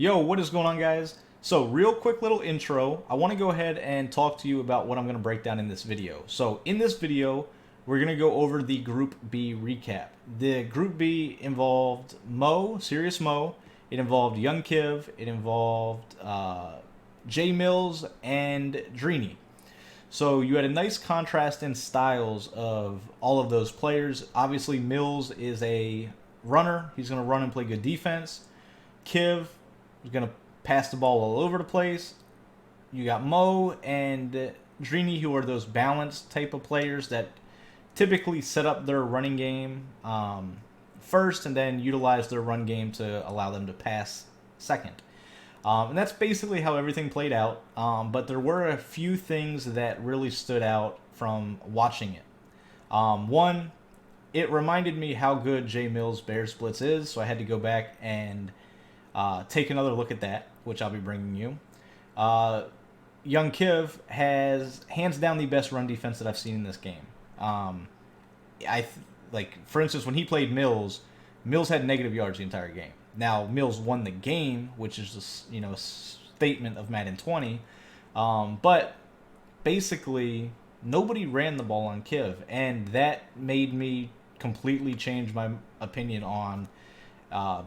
Yo, what is going on, guys? So, real quick little intro. I want to go ahead and talk to you about what I'm going to break down in this video. So, in this video, we're going to go over the Group B recap. The Group B involved Mo, Serious Mo. It involved Young Kiv. It involved J Mills and Dreeny. So you had a nice contrast in styles of all of those players. Obviously, Mills is a runner. He's going to run and play good defense. Kiv is going to pass the ball all over the place. You got Mo and Dreeny, who are those balanced type of players that typically set up their running game first and then utilize their run game to allow them to pass second. And that's basically how everything played out. But there were a few things that really stood out from watching it. One, it reminded me how good J Mills Bears Blitz is, so I had to go back and take another look at that, which I'll be bringing you. Young Kiv has hands down the best run defense that I've seen in this game. For instance, when he played Mills, Mills had negative yards the entire game. Now, Mills won the game, which is a statement of Madden 20. But basically, nobody ran the ball on Kiv, and that made me completely change my opinion on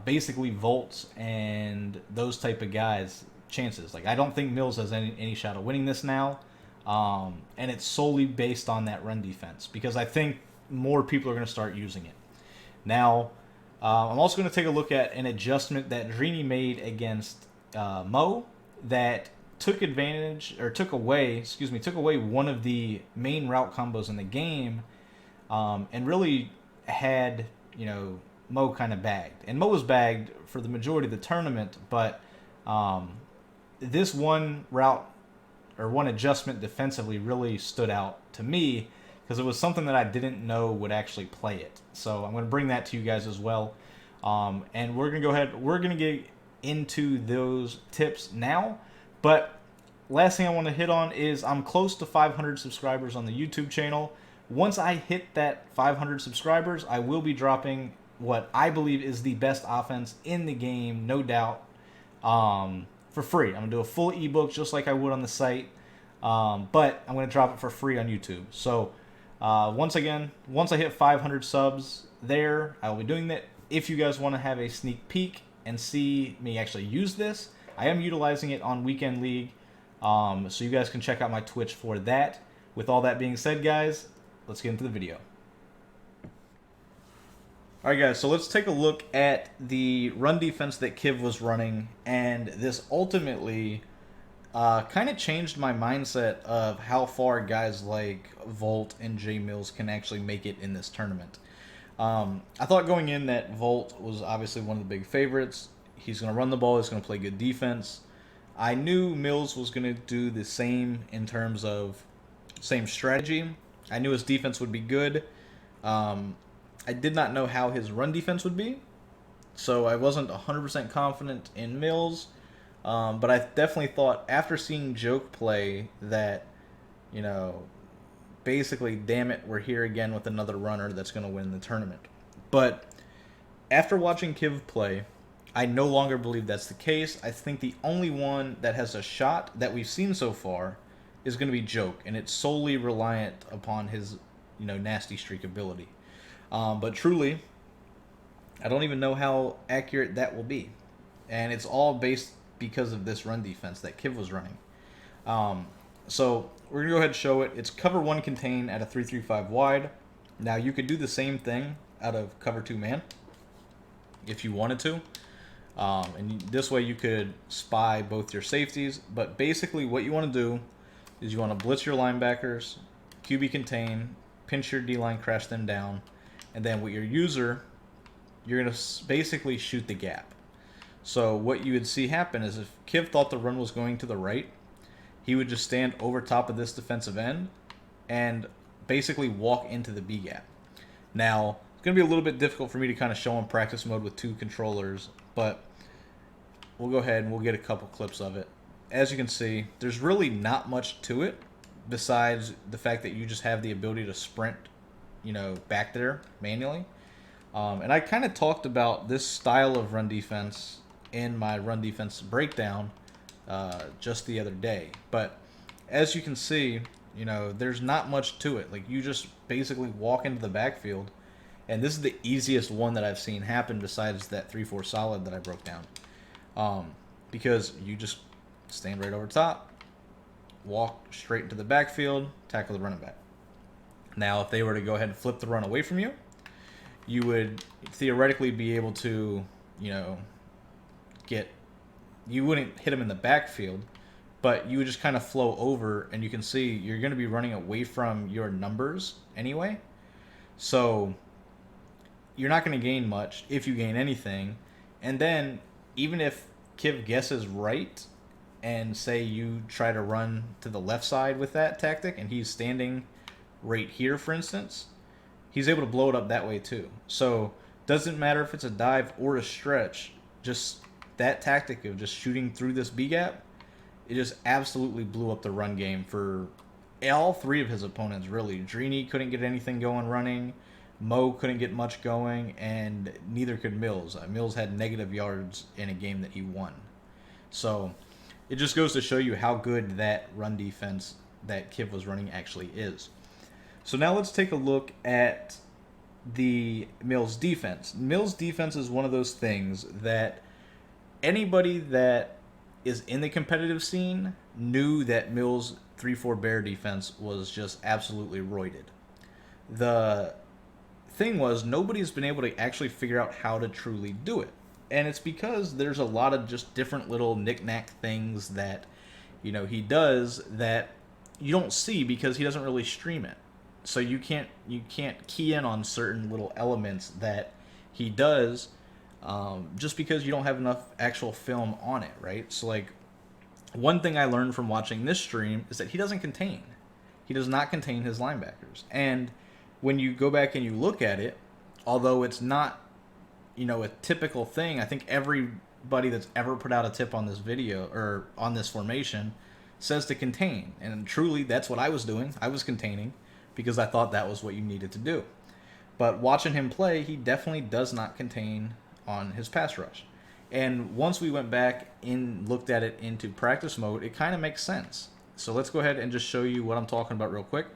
basically Volts and those type of guys' chances. Like, I don't think Mills has any shot of winning this now, and it's solely based on that run defense because I think more people are going to start using it. Now, I'm also going to take a look at an adjustment that Dreeny made against Mo that took away one of the main route combos in the game, and really had Mo kind of bagged. And Mo was bagged for the majority of the tournament, but this one route or one adjustment defensively really stood out to me because it was something that I didn't know would actually play it. So I'm going to bring that to you guys as well. And we're going to go ahead. We're going to get into those tips now. But last thing I want to hit on is I'm close to 500 subscribers on the YouTube channel. Once I hit that 500 subscribers, I will be dropping what I believe is the best offense in the game, no doubt, for free. I'm going to do a full ebook just like I would on the site. But I'm going to drop it for free on YouTube. So once I hit 500 subs there, I will be doing that. If you guys want to have a sneak peek and see me actually use this, I am utilizing it on Weekend League, so you guys can check out my Twitch for that. With all that being said, guys, let's get into the video. Alright guys, so let's take a look at the run defense that Kiv was running, and this ultimately kind of changed my mindset of how far guys like Volt and J Mills can actually make it in this tournament. I thought going in that Volt was obviously one of the big favorites. He's going to run the ball. He's going to play good defense. I knew Mills was going to do the same in terms of same strategy. I knew his defense would be good. I did not know how his run defense would be, so I wasn't 100% confident in Mills. But I definitely thought after seeing Joke play that, basically, damn it, we're here again with another runner that's going to win the tournament. But after watching Kiv play, I no longer believe that's the case. I think the only one that has a shot that we've seen so far is going to be Joke, and it's solely reliant upon his, nasty streak ability. But truly, I don't even know how accurate that will be. And it's all based because of this run defense that Kiv was running. So we're going to go ahead and show it. It's cover 1 contain at a 3-3-5 wide. Now you could do the same thing out of cover 2 man if you wanted to. And this way you could spy both your safeties. But basically what you want to do is you want to blitz your linebackers, QB contain, pinch your D-line, crash them down. And then with your user, you're going to basically shoot the gap. So what you would see happen is if Kiv thought the run was going to the right, he would just stand over top of this defensive end and basically walk into the B gap. Now, it's going to be a little bit difficult for me to kind of show in practice mode with 2 controllers, but we'll go ahead and we'll get a couple clips of it. As you can see, there's really not much to it besides the fact that you just have the ability to sprint, back there manually. And I kind of talked about this style of run defense in my run defense breakdown just the other day. But as you can see, there's not much to it. Like, you just basically walk into the backfield, and this is the easiest one that I've seen happen besides that 3-4 solid that I broke down. Because you just stand right over top, walk straight into the backfield, tackle the running back. Now, if they were to go ahead and flip the run away from you, you would theoretically be able to, you wouldn't hit them in the backfield, but you would just kind of flow over, and you can see you're going to be running away from your numbers anyway. So you're not going to gain much, if you gain anything. And then even if Kiv guesses right, and say you try to run to the left side with that tactic, and he's standing right here, for instance, he's able to blow it up that way too. So doesn't matter if it's a dive or a stretch, just that tactic of just shooting through this B gap, it just absolutely blew up the run game for all three of his opponents, really. Drini couldn't get anything going running, Mo couldn't get much going, and neither could Mills. Mills had negative yards in a game that he won. So it just goes to show you how good that run defense that Kiv was running actually is. So now let's take a look at the Mills defense. Mills defense is one of those things that anybody that is in the competitive scene knew that Mills 3-4 bear defense was just absolutely roided. The thing was, nobody's been able to actually figure out how to truly do it. And it's because there's a lot of just different little knick-knack things that, he does that you don't see because he doesn't really stream it. So you can't key in on certain little elements that he does just because you don't have enough actual film on it, right? So, like, one thing I learned from watching this stream is that he doesn't contain. He does not contain his linebackers. And when you go back and you look at it, although it's not, a typical thing, I think everybody that's ever put out a tip on this video or on this formation says to contain. And truly, that's what I was doing. I was containing because I thought that was what you needed to do. But watching him play, he definitely does not contain on his pass rush. And once we went back and looked at it into practice mode, it kind of makes sense. So let's go ahead and just show you what I'm talking about real quick.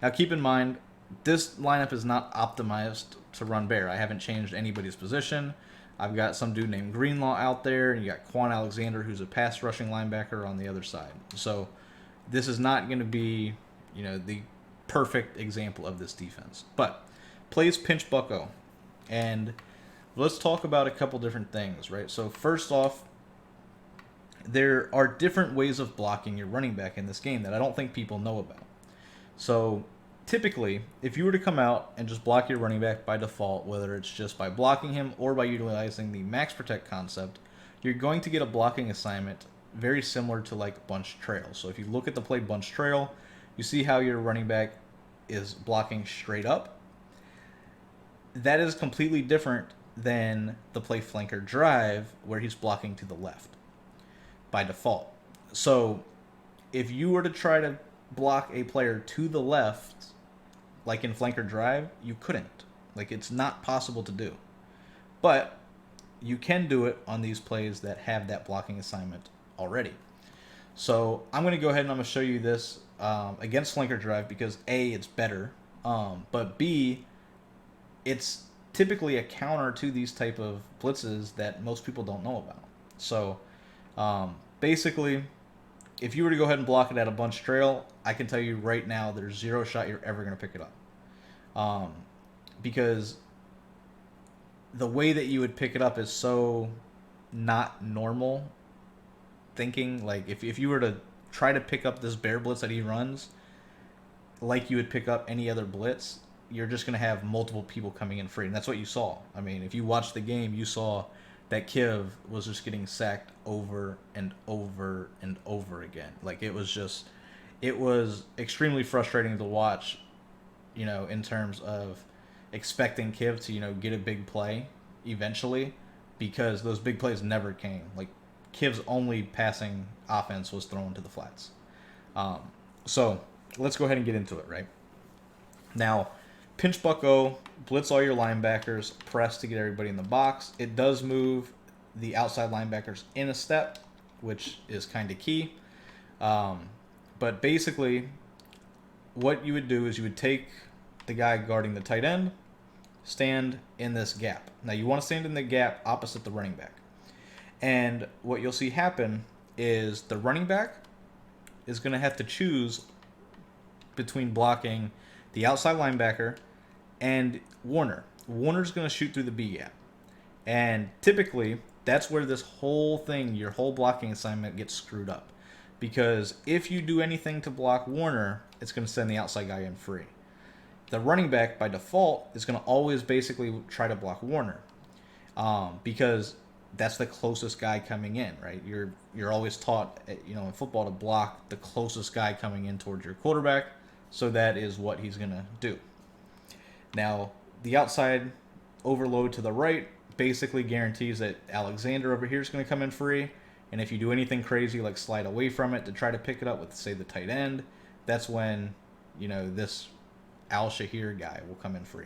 Now keep in mind, this lineup is not optimized to run bear. I haven't changed anybody's position. I've got some dude named Greenlaw out there, and you got Quan Alexander, who's a pass rushing linebacker on the other side. So this is not going to be, the perfect example of this defense. But plays pinch bucko. And let's talk about a couple different things, right? So first off, there are different ways of blocking your running back in this game that I don't think people know about. So typically, if you were to come out and just block your running back by default, whether it's just by blocking him or by utilizing the max protect concept, you're going to get a blocking assignment very similar to like bunch trail. So if you look at the play bunch trail, you see how your running back is blocking straight up. That is completely different than the play flanker drive where he's blocking to the left by default. So if you were to try to block a player to the left, like in flanker drive, you couldn't. Like, it's not possible to do. But you can do it on these plays that have that blocking assignment already. So I'm going to go ahead and I'm going to show you this against flanker drive because A, it's better, but B, it's typically a counter to these type of blitzes that most people don't know about. So basically, if you were to go ahead and block it at a bunch trail, I can tell you right now there's zero shot you're ever going to pick it up. Because the way that you would pick it up is so not normal thinking. Like, if you were to try to pick up this bear blitz that he runs like you would pick up any other blitz, you're just going to have multiple people coming in free. And that's what you saw. I mean, if you watched the game, you saw that Kiv was just getting sacked over and over and over again. Like, it was extremely frustrating to watch, in terms of expecting Kiv to, get a big play eventually, because those big plays never came. Like, Kiv's only passing offense was thrown to the flats. So let's go ahead and get into it, right? Now, pinch bucko, blitz all your linebackers, press to get everybody in the box. It does move the outside linebackers in a step, which is kind of key. But basically, what you would do is you would take the guy guarding the tight end, stand in this gap. Now, you want to stand in the gap opposite the running back. And what you'll see happen is the running back is going to have to choose between blocking the outside linebacker and Warner. Warner's going to shoot through the B gap. And typically, that's where this whole thing, your whole blocking assignment, gets screwed up. Because if you do anything to block Warner, it's going to send the outside guy in free. The running back, by default, is going to always basically try to block Warner. Because that's the closest guy coming in, right? You're always taught, in football, to block the closest guy coming in towards your quarterback. So that is what he's going to do. Now, the outside overload to the right basically guarantees that Alexander over here is going to come in free. And if you do anything crazy like slide away from it to try to pick it up with, say, the tight end, that's when, this Al-Shahir guy will come in free.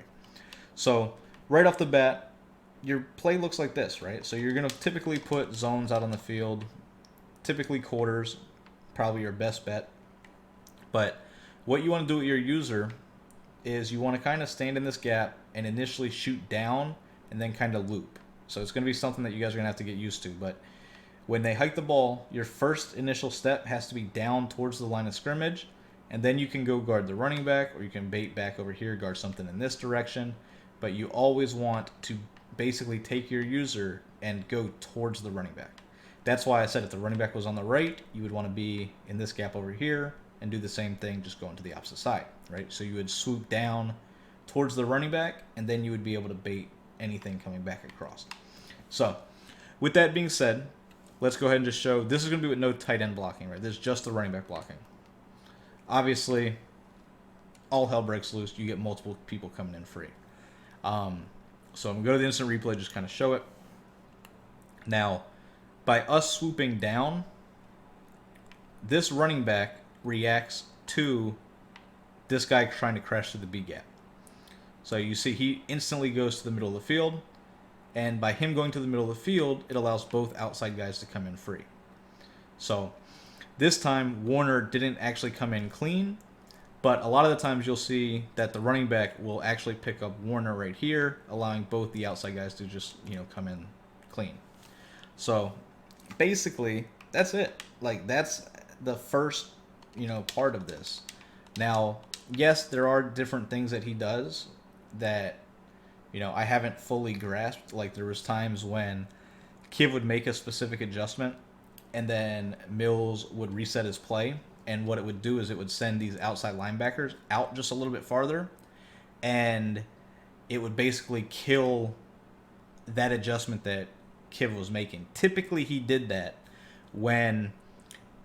So right off the bat, your play looks like this, right? So you're going to typically put zones out on the field, typically quarters, probably your best bet. But what you want to do with your user is you want to kind of stand in this gap and initially shoot down and then kind of loop. So it's going to be something that you guys are going to have to get used to. But when they hike the ball, your first initial step has to be down towards the line of scrimmage, and then you can go guard the running back, or you can bait back over here, guard something in this direction. But you always want to basically take your user and go towards the running back. That's why I said if the running back was on the right, you would want to be in this gap over here and do the same thing, just going to the opposite side, right? So you would swoop down towards the running back, and then you would be able to bait anything coming back across. So with that being said, let's go ahead and just show. This is going to be with no tight end blocking, right? This is just the running back blocking. Obviously, all hell breaks loose. You get multiple people coming in free. So I'm going to go to the instant replay, just kind of show it. Now, by us swooping down, this running back reacts to this guy trying to crash through the B gap. So you see he instantly goes to the middle of the field. And by him going to the middle of the field, it allows both outside guys to come in free. So this time, Warner didn't actually come in clean. But a lot of the times you'll see that the running back will actually pick up Warner right here, allowing both the outside guys to just, come in clean. So basically, that's it. Like, that's the first, part of this. Now, yes, there are different things that he does that, I haven't fully grasped. Like, there was times when Kiv would make a specific adjustment, and then Mills would reset his play. And what it would do is it would send these outside linebackers out just a little bit farther, and it would basically kill that adjustment that Kiv was making. Typically, he did that when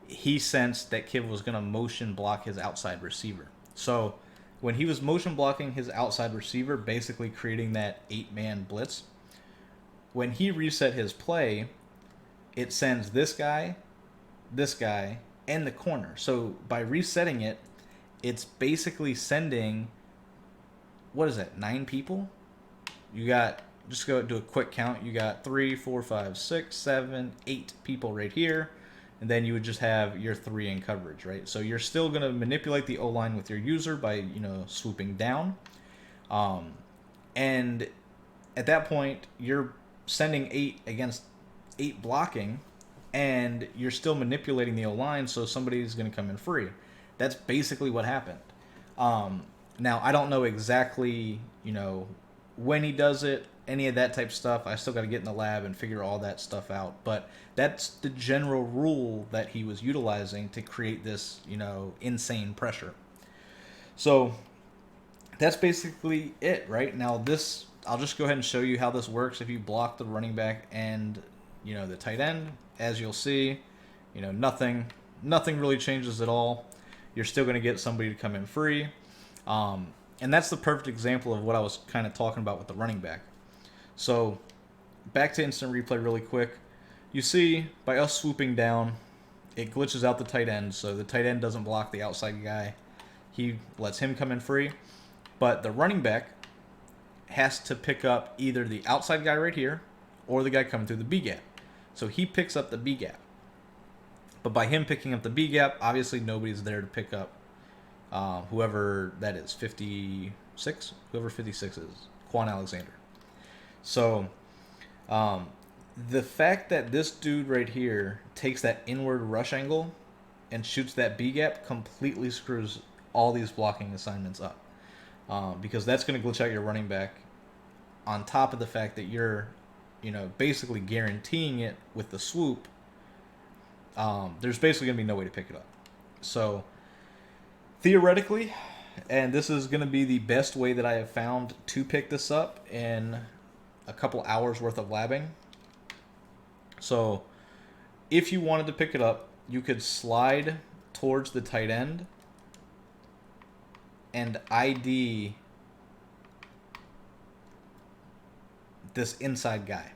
he sensed that Kiv was going to motion block his outside receiver. So when he was motion blocking his outside receiver, basically creating that 8-man blitz, when he reset his play, it sends this guy, and the corner. So by resetting it, it's basically sending, 9 people? You got, just go do a quick count. You got 3, 4, 5, 6, 7, 8 people right here. And then you would just have your 3 in coverage, right? So you're still going to manipulate the O-line with your user by, swooping down. And at that point, you're sending 8 against 8 blocking, and you're still manipulating the O-line, so somebody's going to come in free. That's basically what happened. Now, I don't know exactly, when he does it, any of that type of stuff. I still got to get in the lab and figure all that stuff out. But that's the general rule that he was utilizing to create this, insane pressure. So that's basically it, right? Now, this, I'll just go ahead and show you how this works if you block the running back and, the tight end. As you'll see, nothing really changes at all. You're still going to get somebody to come in free. And that's the perfect example of what I was kind of talking about with the running back. So back to instant replay really quick. You see, by us swooping down, it glitches out the tight end. So the tight end doesn't block the outside guy. He lets him come in free. But the running back has to pick up either the outside guy right here or the guy coming through the B gap. So he picks up the B gap. But by him picking up the B gap, obviously nobody's there to pick up whoever that is, 56? Whoever 56 is, Quan Alexander. So the fact that this dude right here takes that inward rush angle and shoots that B gap completely screws all these blocking assignments up. Because that's going to glitch out your running back on top of the fact that you're, basically guaranteeing it with the swoop. There's basically going to be no way to pick it up. So, theoretically, and this is going to be the best way that I have found to pick this up in a couple hours worth of labbing. So, if you wanted to pick it up, you could slide towards the tight end and ID this inside guy.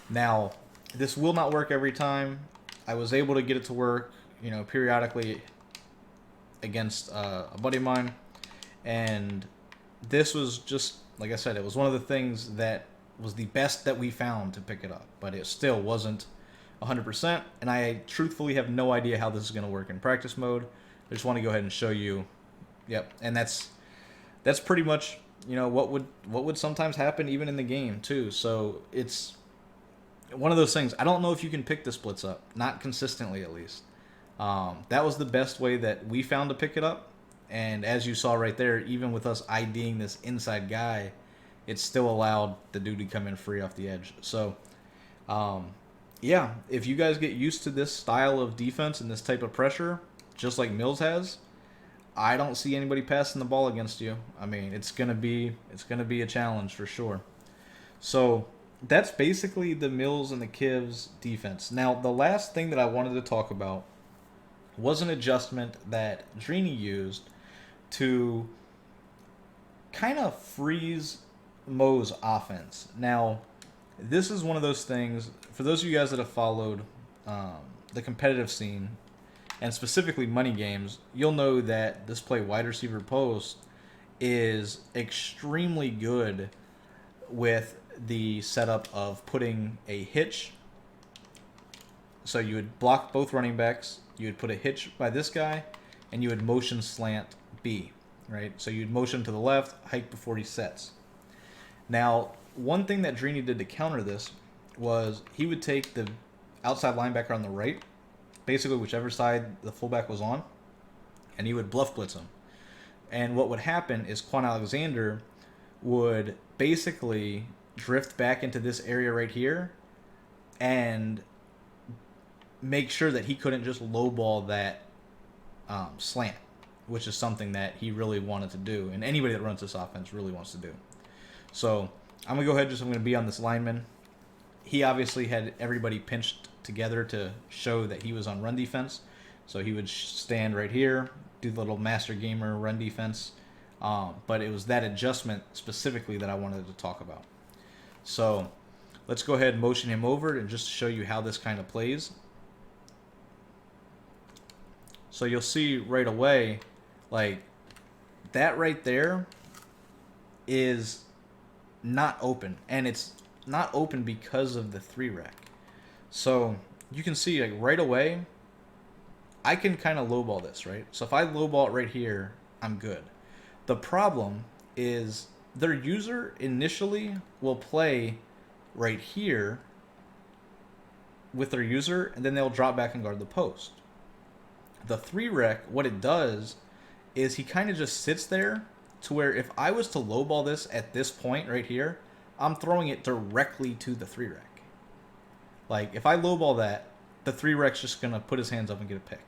Now, this will not work every time. I was able to get it to work, periodically against a buddy of mine. And this was just, like I said, it was one of the things that was the best that we found to pick it up. But it still wasn't 100%. And I truthfully have no idea how this is going to work in practice mode. I just want to go ahead and show you. Yep, and that's pretty much, what would sometimes happen even in the game too. So it's one of those things. I don't know if you can pick the splits up, not consistently at least. That was the best way that we found to pick it up. And as you saw right there, even with us IDing this inside guy, it still allowed the dude to come in free off the edge. So, yeah, if you guys get used to this style of defense and this type of pressure, just like Mills has, I don't see anybody passing the ball against you. I mean, it's gonna be a challenge for sure. So that's basically the Mills and the Kivs defense. Now, the last thing that I wanted to talk about was an adjustment that Drini used to kind of freeze Mo's offense. Now, this is one of those things, for those of you guys that have followed the competitive scene, and specifically money games, you'll know that this play, wide receiver post, is extremely good with the setup of putting a hitch. So you would block both running backs, you would put a hitch by this guy, and you would motion slant B, right? So you'd motion to the left, hike before he sets. Now, one thing that Drini did to counter this was he would take the outside linebacker on the right, basically whichever side the fullback was on, and he would bluff blitz him. And what would happen is Quan Alexander would basically drift back into this area right here and make sure that he couldn't just lowball that slant, which is something that he really wanted to do, and anybody that runs this offense really wants to do. So I'm going to go ahead and I'm going to be on this lineman. He obviously had everybody pinched together to show that he was on run defense. So he would stand right here, do the little master gamer run defense. But it was that adjustment specifically that I wanted to talk about. So let's go ahead and motion him over and just show you how this kind of plays. So you'll see right away, like that right there is not open. And it's not open because of the 3-rec. So you can see like right away, I can kind of lowball this, right? So if I lowball it right here, I'm good. The problem is their user initially will play right here with their user, and then they'll drop back and guard the post. The 3-rec, what it does is he kind of just sits there to where if I was to lowball this at this point right here, I'm throwing it directly to the 3-rec. Like, if I lowball that, the 3-rec's just going to put his hands up and get a pick.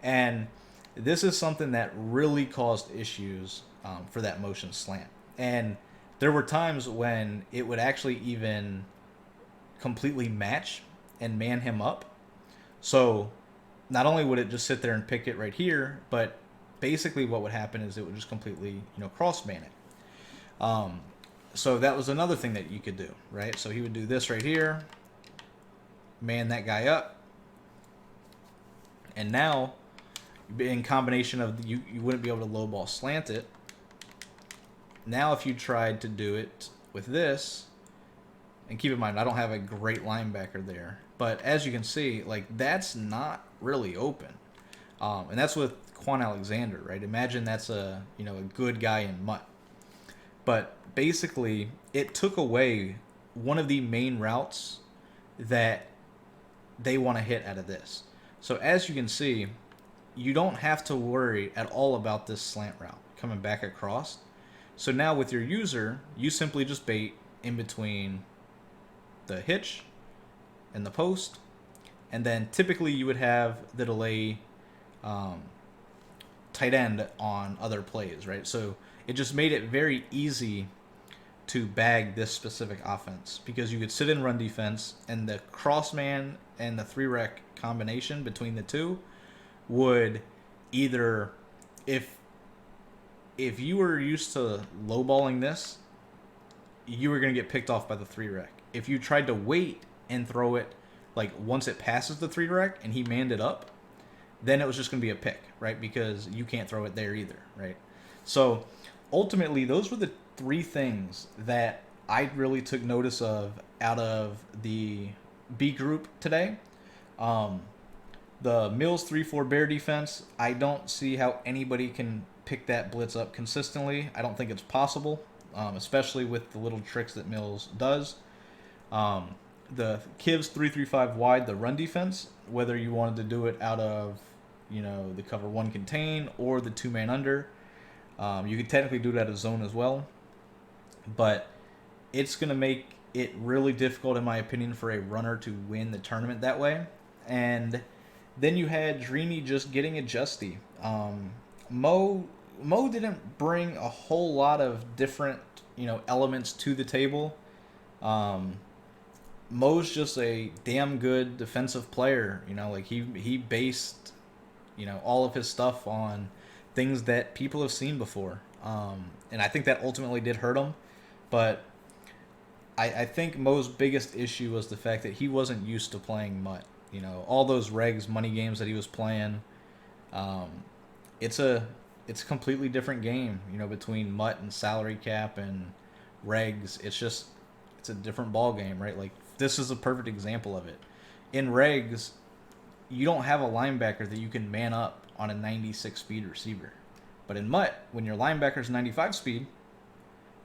And this is something that really caused issues for that motion slant. And there were times when it would actually even completely match and man him up. So not only would it just sit there and pick it right here, but basically what would happen is it would just completely, cross man it. So that was another thing that you could do, right? So he would do this right here, man that guy up, and now in combination of you wouldn't be able to low ball slant it. Now if you tried to do it with this, and keep in mind I don't have a great linebacker there, But as you can see, like, that's not really open. And that's with Quan Alexander, right? Imagine that's a good guy in Mutt. But basically, it took away one of the main routes that they want to hit out of this. So as you can see, you don't have to worry at all about this slant route coming back across. So now with your user, you simply just bait in between the hitch and the post, and then typically you would have the delay tight end on other plays, right? So it just made it very easy to bag this specific offense because you could sit in run defense, and the cross man and the 3-rec combination between the two would either, if you were used to lowballing this, you were going to get picked off by the 3-rec. If you tried to wait and throw it like once it passes the 3-rec and he manned it up, then it was just going to be a pick, right? Because you can't throw it there either, right? So ultimately, those were the 3 things that I really took notice of out of the B group today. The Mills 3-4 bear defense, I don't see how anybody can pick that blitz up consistently. I don't think it's possible, especially with the little tricks that Mills does. The Kivs 3-3-5 wide, the run defense, whether you wanted to do it out of the cover 1 contain or the 2-man under, you could technically do it out of zone as well, but it's going to make it really difficult, in my opinion, for a runner to win the tournament that way. And then you had Dreamy just getting adjusty. Mo didn't bring a whole lot of different elements to the table. Mo's just a damn good defensive player. Like he based all of his stuff on things that people have seen before. And I think that ultimately did hurt him. But I think Mo's biggest issue was the fact that he wasn't used to playing Mutt. All those regs money games that he was playing, it's a completely different game, between Mutt and salary cap and regs. It's a different ball game, right? Like, this is a perfect example of it. In regs, you don't have a linebacker that you can man up on a 96 speed receiver. But in Mutt, when your linebacker's 95 speed,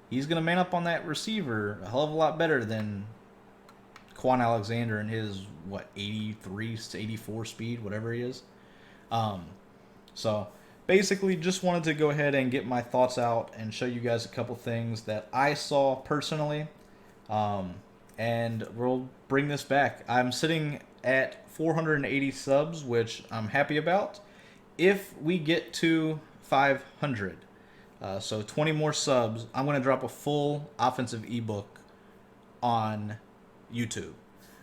he's going to man up on that receiver a hell of a lot better than Quan Alexander and his 83 to 84 speed, whatever he is. So basically, just wanted to go ahead and get my thoughts out and show you guys a couple things that I saw personally, and we'll bring this back. I'm sitting at 480 subs, which I'm happy about. If we get to 500, so 20 more subs, I'm going to drop a full offensive ebook on YouTube.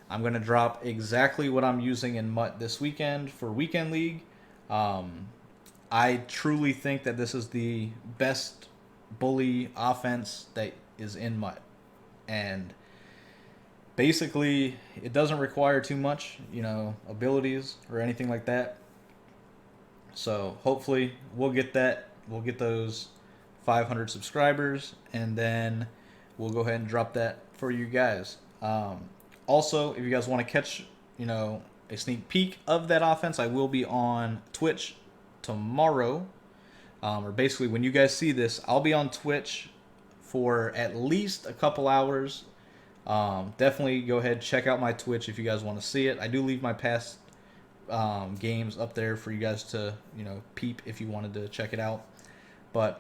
I'm going to drop exactly what I'm using in Mutt this weekend for Weekend League. I truly think that this is the best bully offense that is in Mutt. And basically, it doesn't require too much, abilities or anything like that. So hopefully we'll get that. We'll get those 500 subscribers, and then we'll go ahead and drop that for you guys. Also, if you guys want to catch, a sneak peek of that offense, I will be on Twitch tomorrow. Or basically, when you guys see this, I'll be on Twitch for at least a couple hours. Definitely go ahead, check out my Twitch if you guys want to see it. I do leave my past games up there for you guys to, peep if you wanted to check it out. But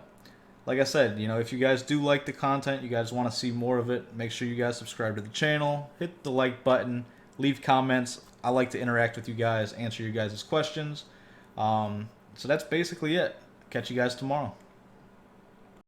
like I said, if you guys do like the content, you guys want to see more of it, make sure you guys subscribe to the channel, hit the like button, leave comments. I like to interact with you guys, answer you guys' questions. So that's basically it. Catch you guys tomorrow.